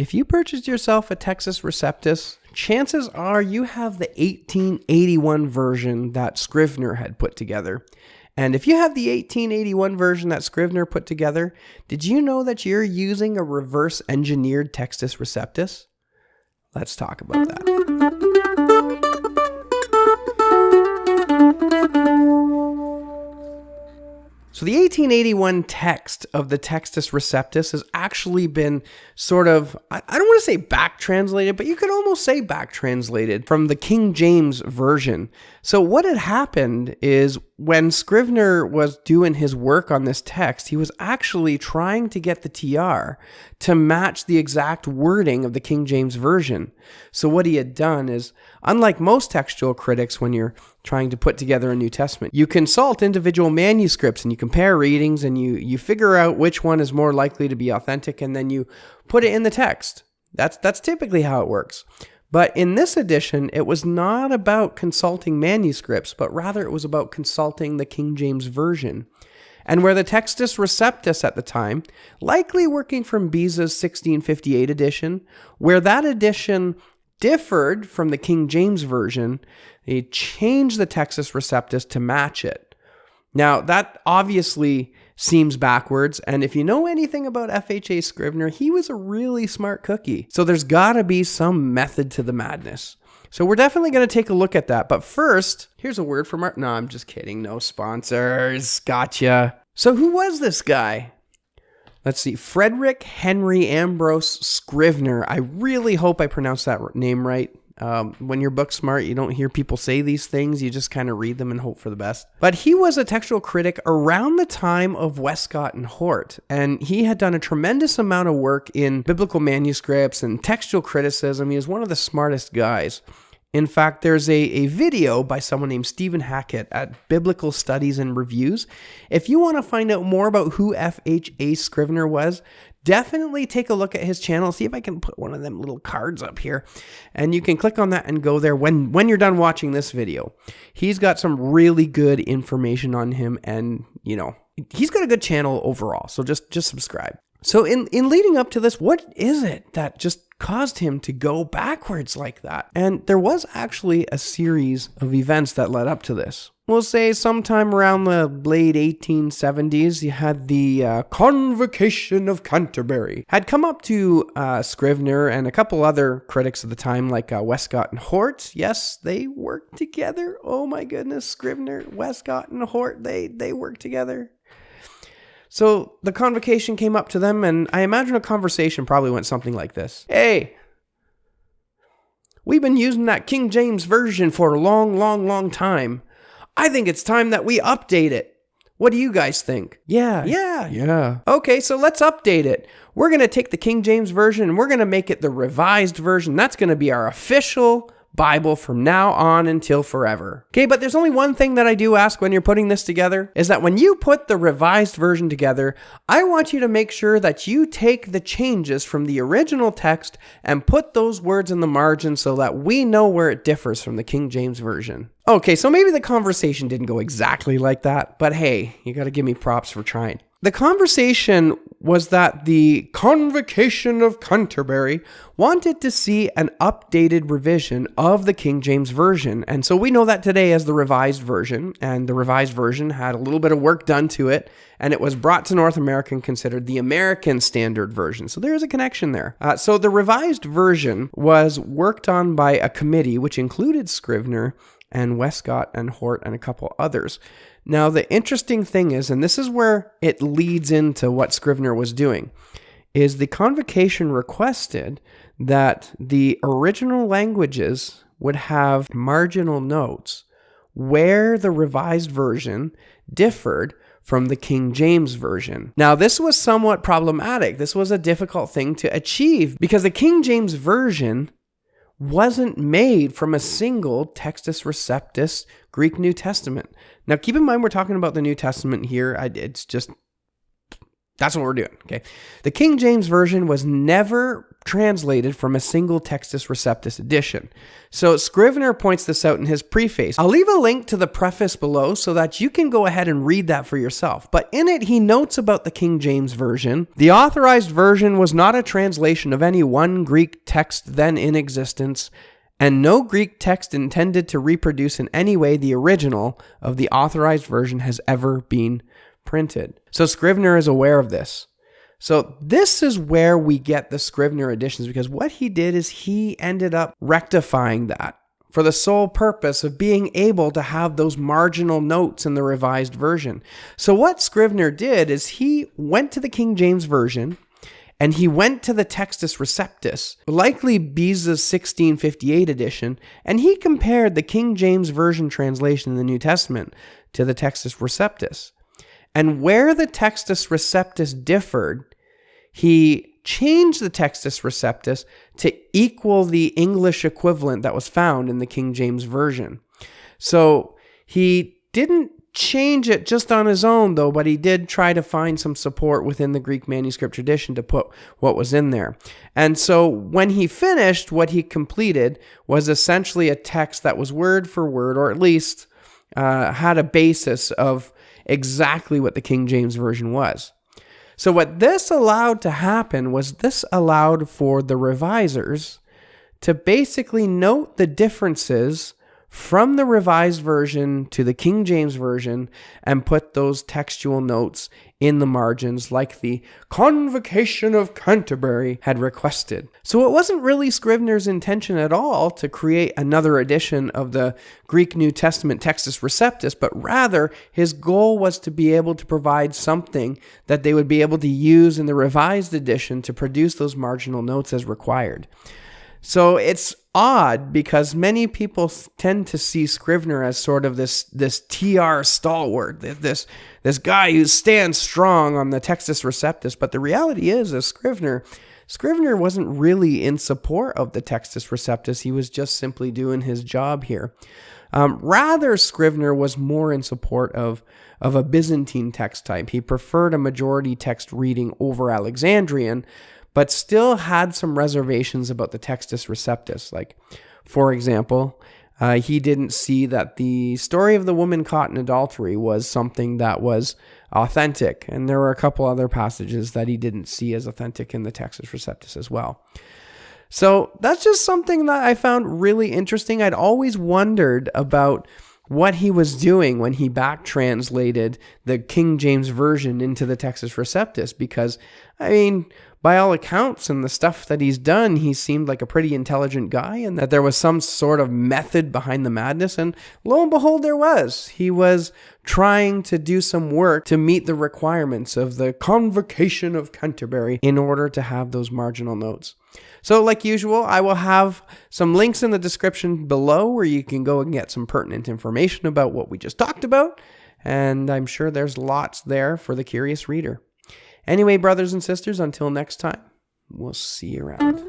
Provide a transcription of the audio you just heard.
If you purchased yourself a Textus Receptus, chances are you have the 1881 version that Scrivener had put together. And if you have the 1881 version that Scrivener put together, did you know that you're using a reverse engineered Textus Receptus? Let's talk about that. So the 1881 text of the Textus Receptus has actually been sort of, I don't want to say back translated, but you could almost say back translated from the King James Version. So what had happened is when Scrivener was doing his work on this text, he was actually trying to get the TR to match the exact wording of the King James Version. So what he had done is, unlike most textual critics when you're trying to put together a New Testament, you consult individual manuscripts and you compare readings and you figure out which one is more likely to be authentic, and then you put it in the text. That's typically how it works. But in this edition, it was not about consulting manuscripts, but rather it was about consulting the King James Version. And where the Textus Receptus at the time, likely working from Beza's 1658 edition, where that edition differed from the King James Version, they changed the Textus Receptus to match it. Now, that obviously seems backwards, and if you know anything about FHA Scrivener, he was a really smart cookie. So there's got to be some method to the madness. So we're definitely going to take a look at that. But first, here's a word from our... No, I'm just kidding. No sponsors. Gotcha. So who was this guy? Let's see. Frederick Henry Ambrose Scrivener. I really hope I pronounced that name right. When you're book smart, you don't hear people say these things. You just kind of read them and hope for the best. But he was a textual critic around the time of Westcott and Hort, and he had done a tremendous amount of work in biblical manuscripts and textual criticism. He was one of the smartest guys. In fact, there's a video by someone named Stephen Hackett at Biblical Studies and Reviews. If you want to find out more about who FHA Scrivener was, definitely take a look at his channel. See if I can put one of them little cards up here. And you can click on that and go there when you're done watching this video. He's got some really good information on him, and, you know, he's got a good channel overall. So just subscribe. So in leading up to this, what is it that just caused him to go backwards like that? And there was actually a series of events that led up to this. We'll say sometime around the late 1870s, you had the Convocation of Canturbury. Had come up to Scrivener and a couple other critics of the time, like Westcott and Hort. Yes, they worked together. Oh my goodness, Scrivener, Westcott, and Hort, they worked together. So the convocation came up to them, and I imagine a conversation probably went something like this. Hey, we've been using that King James Version for a long time. I think it's time that we update it. What do you guys think? Yeah. Okay, so let's update it. We're going to take the King James Version and we're going to make it the revised version. That's going to be our official Bible from now on until forever. Okay, but there's only one thing that I do ask when you're putting this together, is that when you put the revised version together, I want you to make sure that you take the changes from the original text and put those words in the margin so that we know where it differs from the King James Version. Okay, so maybe the conversation didn't go exactly like that, but hey, you got to give me props for trying. The conversation was that the Convocation of Canturbury wanted to see an updated revision of the King James Version. And so we know that today as the Revised Version, and the Revised Version had a little bit of work done to it, and it was brought to North America and considered the American Standard Version. So there's a connection there. So the Revised Version was worked on by a committee which included Scrivener and Westcott and Hort and a couple others. Now, the interesting thing is, and this is where it leads into what Scrivener was doing, is the convocation requested that the original languages would have marginal notes where the Revised Version differed from the King James Version. Now, this was somewhat problematic. This was a difficult thing to achieve because the King James Version wasn't made from a single Textus Receptus Greek New Testament. Now, keep in mind, we're talking about the New Testament here. It's just, that's what we're doing, okay? The King James Version was never translated from a single Textus Receptus edition. So Scrivener points this out in his preface. I'll leave a link to the preface below so that you can go ahead and read that for yourself. But in it, he notes about the King James Version. The authorized version was not a translation of any one Greek text then in existence, and no Greek text intended to reproduce in any way the original of the authorized version has ever been printed. So Scrivener is aware of this. So this is where we get the Scrivener editions, because what he did is he ended up rectifying that for the sole purpose of being able to have those marginal notes in the revised version. So what Scrivener did is he went to the King James Version and he went to the Textus Receptus, likely Beza's 1658 edition, and he compared the King James Version translation in the New Testament to the Textus Receptus. And where the Textus Receptus differed, he changed the Textus Receptus to equal the English equivalent that was found in the King James Version. So he didn't change it just on his own, though, but he did try to find some support within the Greek manuscript tradition to put what was in there. And so when he finished, what he completed was essentially a text that was word for word, or at least had a basis of exactly what the King James Version was. So what this allowed to happen was this allowed for the revisers to basically note the differences from the revised version to the King James Version and put those textual notes in the margins like the Convocation of Canturbury had requested. So it wasn't really Scrivener's intention at all to create another edition of the Greek New Testament Textus Receptus, but rather his goal was to be able to provide something that they would be able to use in the revised edition to produce those marginal notes as required. So it's odd because many people tend to see Scrivener as sort of this TR stalwart, this guy who stands strong on the Textus Receptus. But the reality is Scrivener wasn't really in support of the Textus Receptus. He was just simply doing his job here. Rather, Scrivener was more in support of a Byzantine text type. He preferred a majority text reading over Alexandrian, but still had some reservations about the Textus Receptus. Like, for example, he didn't see that the story of the woman caught in adultery was something that was authentic, and there were a couple other passages that he didn't see as authentic in the Textus Receptus as well. So that's just something that I found really interesting. I'd always wondered about what he was doing when he back translated the King James Version into the Textus Receptus, because, I mean, by all accounts and the stuff that he's done, he seemed like a pretty intelligent guy, and that there was some sort of method behind the madness. And lo and behold, there was. He was trying to do some work to meet the requirements of the Convocation of Canturbury in order to have those marginal notes. So like usual, I will have some links in the description below where you can go and get some pertinent information about what we just talked about. And I'm sure there's lots there for the curious reader. Anyway, brothers and sisters, until next time, we'll see you around.